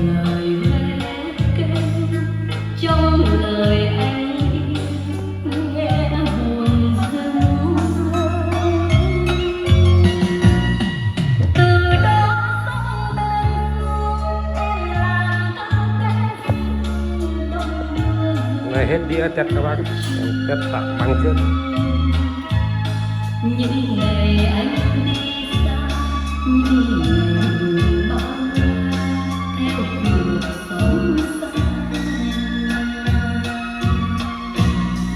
lời ve kêu trong lời anh nghe hồn dưng. Từ đó sông bên xuống em làm thơ kém đông đưa Này hết đĩa chặt các bác, chặt tặng bằng trước. những ngày anh đi xa, những ngày